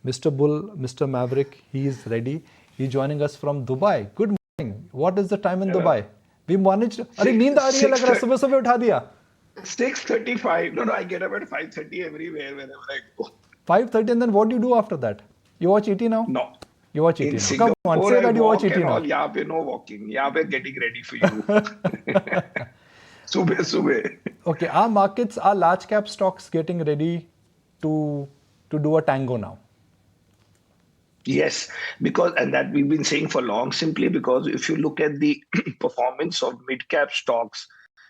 Mr. Bull, Mr. Maverick, he is ready. He's joining us from Dubai. Good morning. What is the time in Dubai? We managed. अरे नींद आ रही है लग रहा है सुबह सुबह उठा दिया. 6:35. No, I get up at 5:30 everywhere whenever I go. 5:30 and then what do you do after that? You watch ET now? No. You watch ET In now. Singapore, Come on, say that you watch ET and now. all. यहाँ पे no walking. यहाँ पे getting ready for you. सुबह. Okay, our markets, our large cap stocks getting ready to do a tango now. Yes, and that we've been saying for long, simply because if you look at the performance of mid-cap stocks,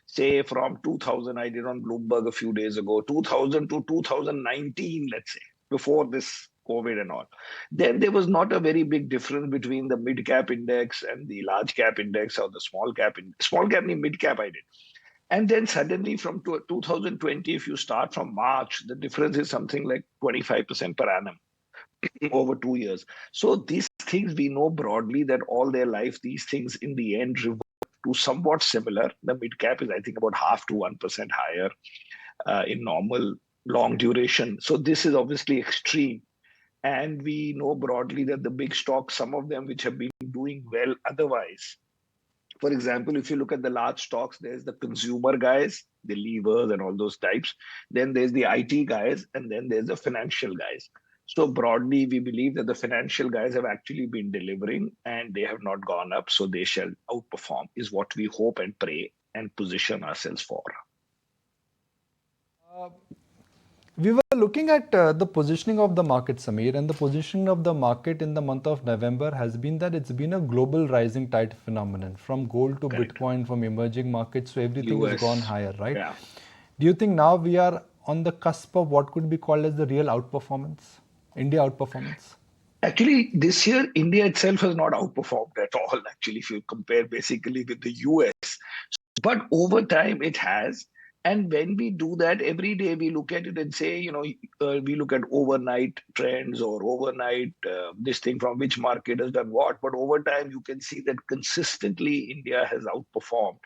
say from 2000, I did on Bloomberg a few days ago, 2000 to 2019, let's say, before this COVID and all, then there was not a very big difference between the mid-cap index and the large cap index or the small cap, mid-cap I did. And then suddenly from 2020, if you start from March, the difference is something like 25% per annum over 2 years. So these things, we know broadly that all their life, these things in the end revert to somewhat similar. The mid cap is, I think, about 0.5 to 1% higher in normal long duration. So this is obviously extreme. And we know broadly that the big stocks, some of them which have been doing well otherwise. For example, if you look at the large stocks, there's the consumer guys, the levers and all those types. Then there's the IT guys, and then there's the financial guys. So broadly, we believe that the financial guys have actually been delivering and they have not gone up. So they shall outperform is what we hope and pray and position ourselves for. We were looking at the positioning of the market, Samir, and the positioning of the market in the month of November has been that it's been a global rising tide phenomenon from gold to Correct. Bitcoin, from emerging markets. So everything has gone higher, right? Yeah. Do you think now we are on the cusp of what could be called as the real outperformance? India outperformance? Actually, this year, India itself has not outperformed at all, actually, if you compare basically with the US. But over time, it has. And when we do that, every day we look at it and say, we look at overnight trends or overnight this thing from which market has done what. But over time, you can see that consistently India has outperformed.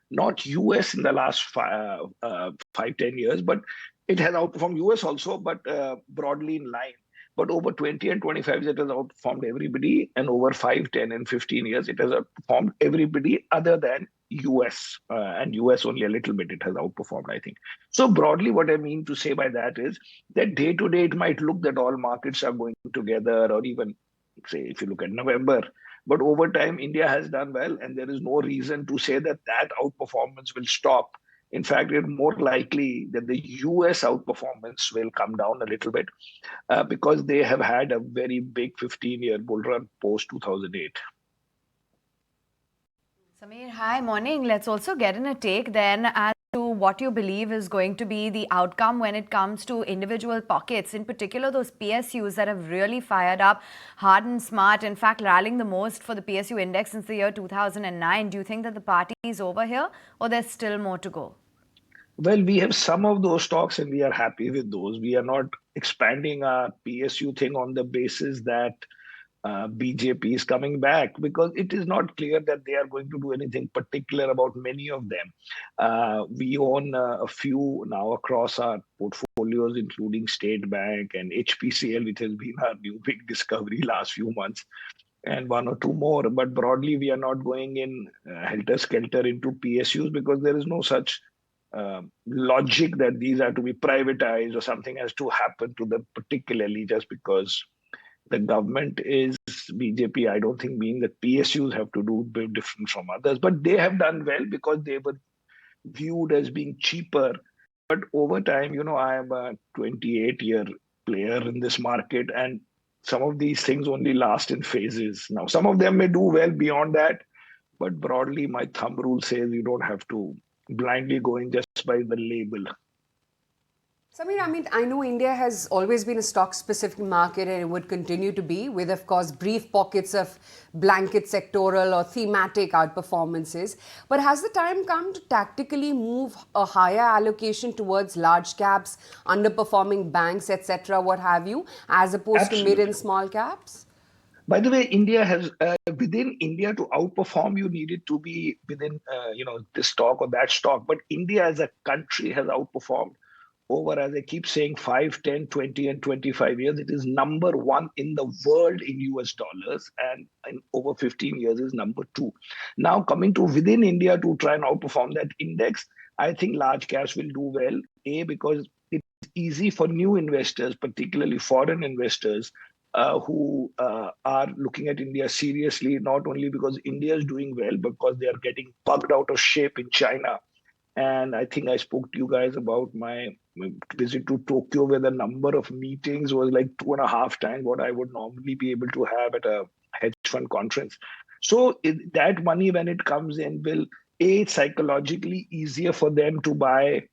Not US in the last 5-10 years, but it has outperformed US also, but broadly in line. But over 20 and 25 years, it has outperformed everybody. And over 5, 10, and 15 years, it has outperformed everybody other than US. And US only a little bit, it has outperformed, I think. So broadly, what I mean to say by that is that day to day, it might look that all markets are going together, or even, say, if you look at November. But over time, India has done well, and there is no reason to say that outperformance will stop. In fact, it's more likely that the US outperformance will come down a little bit because they have had a very big 15-year bull run post 2008. Samir, hi, morning. Let's also get in a take then as to what you believe is going to be the outcome when it comes to individual pockets, in particular those PSUs that have really fired up hard and smart, in fact rallying the most for the PSU index since the year 2009. Do you think that the party is over here or there's still more to go? Well, we have some of those stocks and we are happy with those. We are not expanding our PSU thing on the basis that BJP is coming back, because it is not clear that they are going to do anything particular about many of them. We own a few now across our portfolios, including State Bank and HPCL, which has been our new big discovery last few months, and one or two more. But broadly, we are not going in helter-skelter into PSUs because there is no such logic that these are to be privatized or something has to happen to them, particularly just because the government is BJP. I don't think mean that PSUs have to do bit different from others, but they have done well because they were viewed as being cheaper. But over time, I am a 28-year player in this market, and some of these things only last in phases. Now, some of them may do well beyond that, but broadly, my thumb rule says you don't have to blindly go in just by the label. Samir, I mean, I know India has always been a stock-specific market and it would continue to be, with, of course, brief pockets of blanket sectoral or thematic outperformances. But has the time come to tactically move a higher allocation towards large caps, underperforming banks, etc., what have you, as opposed to mid and small caps? By the way, India has, within India to outperform, you need it to be within, this stock or that stock. But India as a country has outperformed over, as I keep saying, 5, 10, 20, and 25 years, it is number one in the world in US dollars, and in over 15 years is number two. Now, coming to within India to try and outperform that index, I think large caps will do well. A, because it's easy for new investors, particularly foreign investors, who are looking at India seriously, not only because India is doing well, but because they are getting bugged out of shape in China. And I think I spoke to you guys about my visit to Tokyo, where the number of meetings was like 2.5 times what I would normally be able to have at a hedge fund conference. So that money, when it comes in, will a psychologically easier for them to buy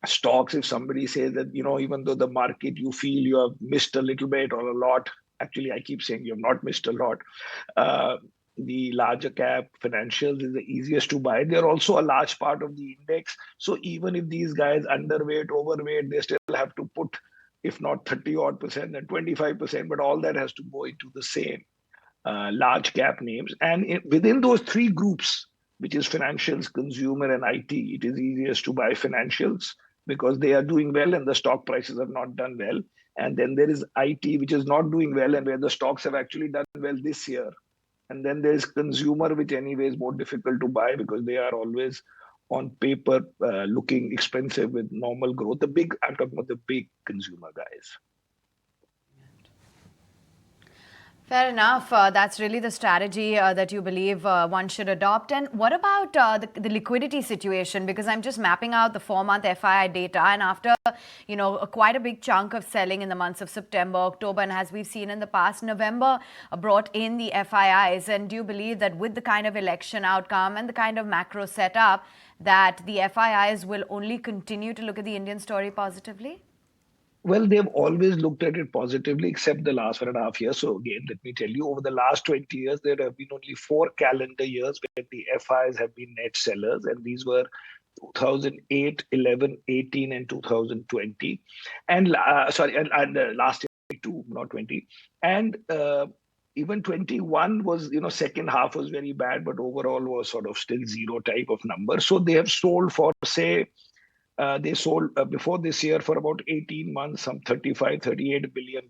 stocks. If somebody says that, even though the market, you feel you have missed a little bit or a lot, actually I keep saying you have not missed a lot. The larger cap financials is the easiest to buy. They're also a large part of the index, so even if these guys underweight, overweight, they still have to put, if not 30 odd percent, then 25%, but all that has to go into the same large cap names. And within those three groups, which is financials, consumer, and IT, it is easiest to buy financials because they are doing well and the stock prices have not done well. And then there is IT, which is not doing well and where the stocks have actually done well this year. And then there is consumer, which anyway is more difficult to buy because they are always on paper looking expensive with normal growth. I'm talking about the big consumer guys. Fair enough. That's really the strategy that you believe one should adopt. And what about the liquidity situation? Because I'm just mapping out the 4-month FII data, and after quite a big chunk of selling in the months of September, October, and as we've seen in the past, November brought in the FIIs. And do you believe that with the kind of election outcome and the kind of macro setup, that the FIIs will only continue to look at the Indian story positively? Well, they've always looked at it positively, except the last 1.5 years. So again, let me tell you, over the last 20 years, there have been only 4 calendar years where the FIs have been net sellers, and these were 2008, 11, 18, and 2020. And last year too, not 20. And even 21 was, second half was very bad, but overall was sort of still zero type of number. So they have sold for, say, they sold before this year for about 18 months, some $35, $38 billion,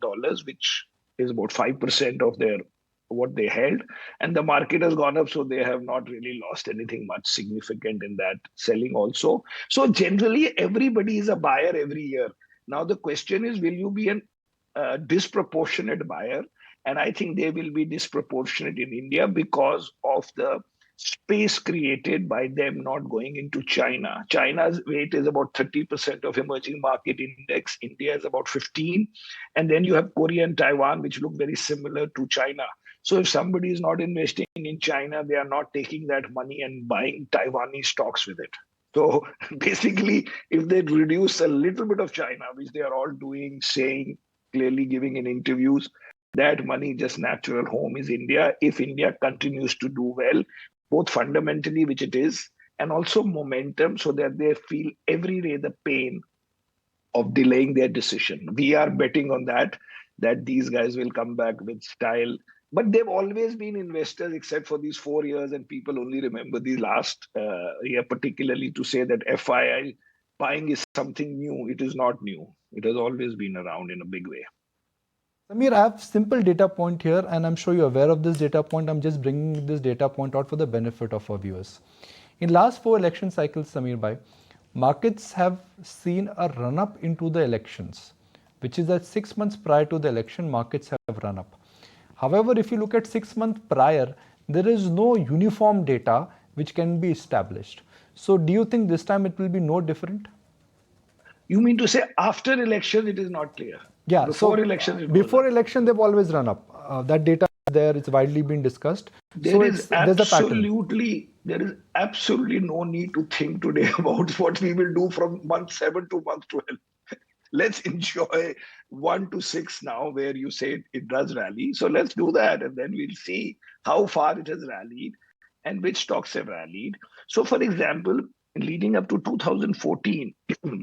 which is about 5% of what they held. And the market has gone up, so they have not really lost anything much significant in that selling also. So generally, everybody is a buyer every year. Now, the question is, will you be a disproportionate buyer? And I think they will be disproportionate in India because of the space created by them not going into China. China's weight is about 30% of emerging market index. India is about 15. And then you have Korea and Taiwan, which look very similar to China. So if somebody is not investing in China, they are not taking that money and buying Taiwanese stocks with it. So basically, if they reduce a little bit of China, which they are all doing, saying, clearly giving in interviews, that money, just natural home is India. If India continues to do well, both fundamentally, which it is, and also momentum, so that they feel every day the pain of delaying their decision. We are betting on that these guys will come back with style. But they've always been investors, except for these 4 years, and people only remember the last year, particularly to say that FII buying is something new. It is not new. It has always been around in a big way. Samir, I have simple data point here, and I'm sure you're aware of this data point. I'm just bringing this data point out for the benefit of our viewers. In last 4 election cycles, Samir bhai, markets have seen a run-up into the elections, which is that 6 months prior to the election, markets have run up. However, if you look at 6 months prior, there is no uniform data which can be established. So do you think this time it will be no different? You mean to say after election, it is not clear? Yeah, before election, before election, they've always run up. That data is there, it's widely been discussed. There's a pattern. There is absolutely no need to think today about what we will do from month 7 to month 12. Let's enjoy 1 to 6 now, where you say it does rally. So let's do that, and then we'll see how far it has rallied and which stocks have rallied. So, for example, leading up to 2014,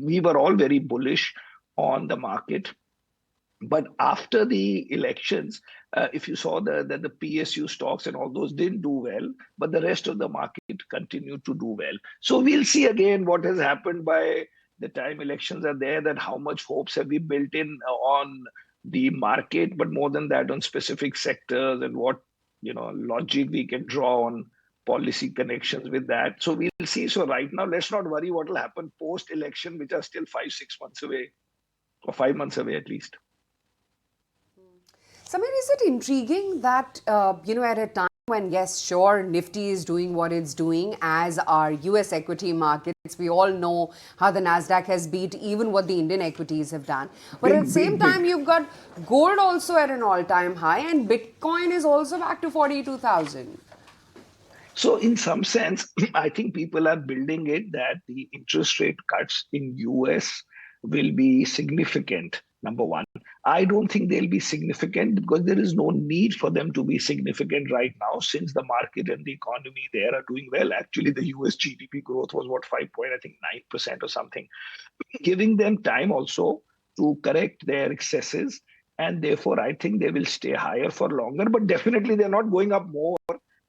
we were all very bullish on the market. But after the elections, if you saw that the PSU stocks and all those didn't do well, but the rest of the market continued to do well. So we'll see again what has happened by the time elections are there, that how much hopes have we built in on the market, but more than that on specific sectors, and what logic we can draw on policy connections with that. So we'll see. So right now, let's not worry what will happen post election, which are still 5-6 months away, or 5 months away at least. Samir, is it intriguing that, at a time when, yes, sure, Nifty is doing what it's doing, as are US equity markets. We all know how the Nasdaq has beat even what the Indian equities have done. But at the same time, you've got gold also at an all-time high, and Bitcoin is also back to 42,000. So in some sense, I think people are building it that the interest rate cuts in US will be significant. Number one, I don't think they'll be significant because there is no need for them to be significant right now, since the market and the economy there are doing well. Actually, the US GDP growth was what, 5.9% or something, giving them time also to correct their excesses. And therefore, I think they will stay higher for longer, but definitely they're not going up more.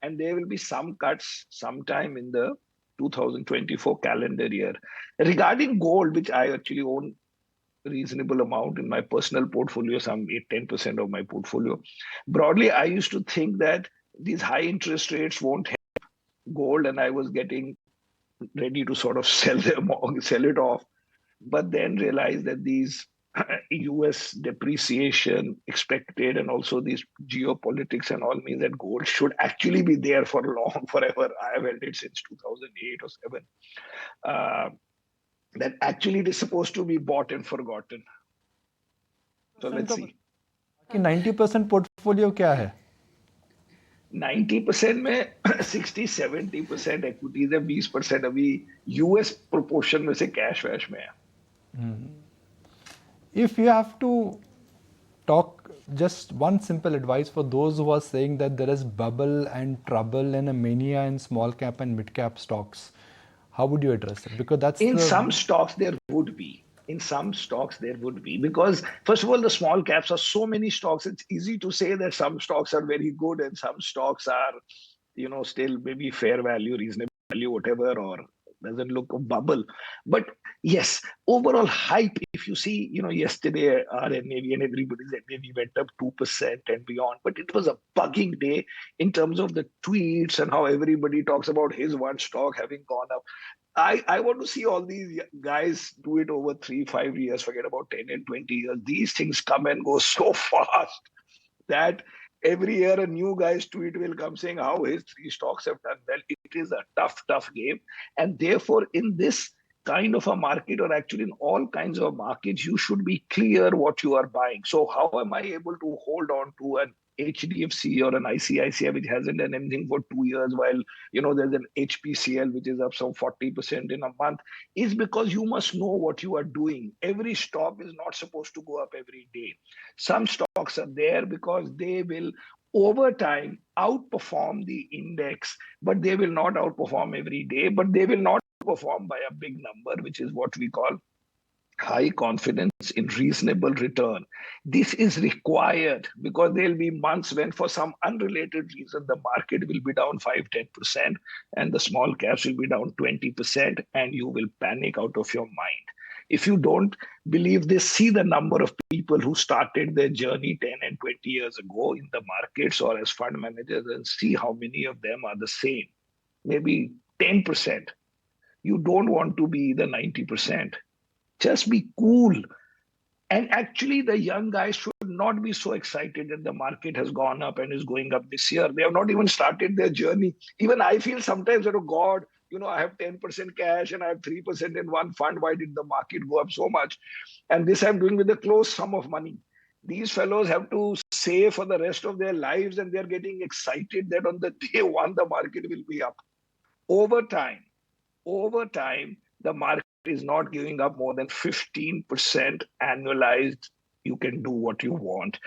And there will be some cuts sometime in the 2024 calendar year. Regarding gold, which I actually own reasonable amount in my personal portfolio, some 8-10% of my portfolio. Broadly, I used to think that these high interest rates won't help gold, and I was getting ready to sort of sell it off, but then realized that these US depreciation expected, and also these geopolitics and all, means that gold should actually be there for long, forever. I have held it since 2008 or 7. That actually it is supposed to be bought and forgotten. So let's see. 90% portfolio क्या है? 90% में 60-70% equities है, 20% अभी US proportion में से cash वैश में है. If you have to talk just one simple advice for those who are saying that there is bubble and trouble and a mania in small cap and mid cap stocks, how would you address it? Because that's in some stocks there would be. In some stocks there would be, because first of all, the small caps are so many stocks. It's easy to say that some stocks are very good and some stocks are, still maybe fair value, reasonable value, whatever, or doesn't look a bubble. But yes, overall hype, if you see, yesterday our NAV and everybody's NAV went up 2% and beyond, but it was a bugging day in terms of the tweets and how everybody talks about his one stock having gone up. I want to see all these guys do it over 3-5 years, forget about 10 and 20 years. These things come and go so fast that every year a new guy's tweet will come saying how his 3 stocks have done well. It is a tough game. And therefore, in this kind of a market, or actually in all kinds of markets, you should be clear what you are buying. So how am I able to hold on to an HDFC or an ICICI which hasn't done anything for 2 years, while there's an HPCL which is up some 40% in a month? Is because you must know what you are doing. Every stock is not supposed to go up every day. Some stocks are there because they will over time outperform the index, but they will not outperform every day, but they will not perform by a big number, which is what we call high confidence in reasonable return. This is required because there'll be months when, for some unrelated reason, the market will be down 5-10% and the small caps will be down 20%, and you will panic out of your mind. If you don't believe this, see the number of people who started their journey 10 and 20 years ago in the markets or as fund managers, and see how many of them are the same. Maybe 10%. You don't want to be the 90%. Just be cool. And actually, the young guys should not be so excited that the market has gone up and is going up this year. They have not even started their journey. Even I feel sometimes that, oh God, I have 10% cash and I have 3% in one fund. Why did the market go up so much? And this I'm doing with a close sum of money. These fellows have to save for the rest of their lives, and they're getting excited that on the day one, the market will be up. Over time, the market is not giving up more than 15% annualized. You can do what you want.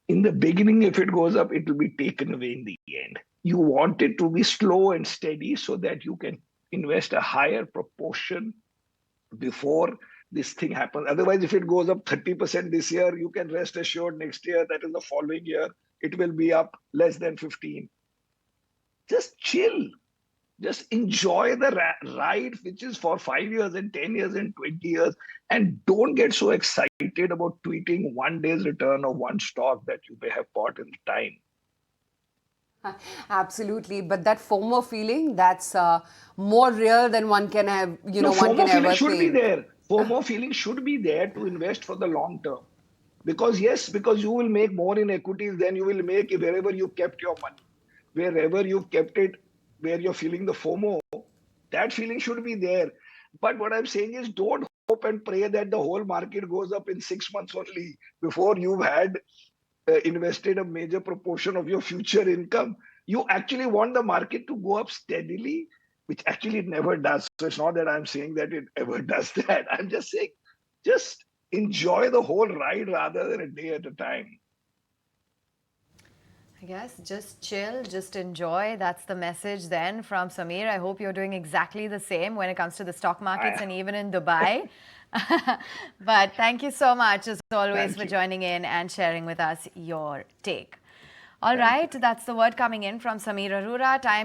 In the beginning, if it goes up, it will be taken away in the end. You want it to be slow and steady so that you can invest a higher proportion before this thing happens. Otherwise, if it goes up 30% this year, you can rest assured next year, that is the following year, it will be up less than 15. Just chill. Just enjoy the ride, which is for 5 years and 10 years and 20 years. And don't get so excited about tweeting one day's return of one stock that you may have bought in time. Absolutely, but that FOMO feeling, that's more real than one can have, No, one can FOMO feeling ever should be think. there. FOMO feeling should be there to invest for the long term. Because yes, because you will make more in equities than you will make wherever you kept your money. Wherever you've kept it, where you're feeling the FOMO, that feeling should be there. But what I'm saying is don't hope and pray that the whole market goes up in 6 months only before you've had invested a major proportion of your future income. You actually want the market to go up steadily, which actually it never does. So it's not that I'm saying that it ever does that. I'm just saying, just enjoy the whole ride rather than a day at a time. I guess just chill, just enjoy. That's the message then from Samir. I hope you're doing exactly the same when it comes to the stock markets and even in Dubai. But thank you so much, as always, for joining in and sharing with us your take. All right, that's the word coming in from Samir Arora. Time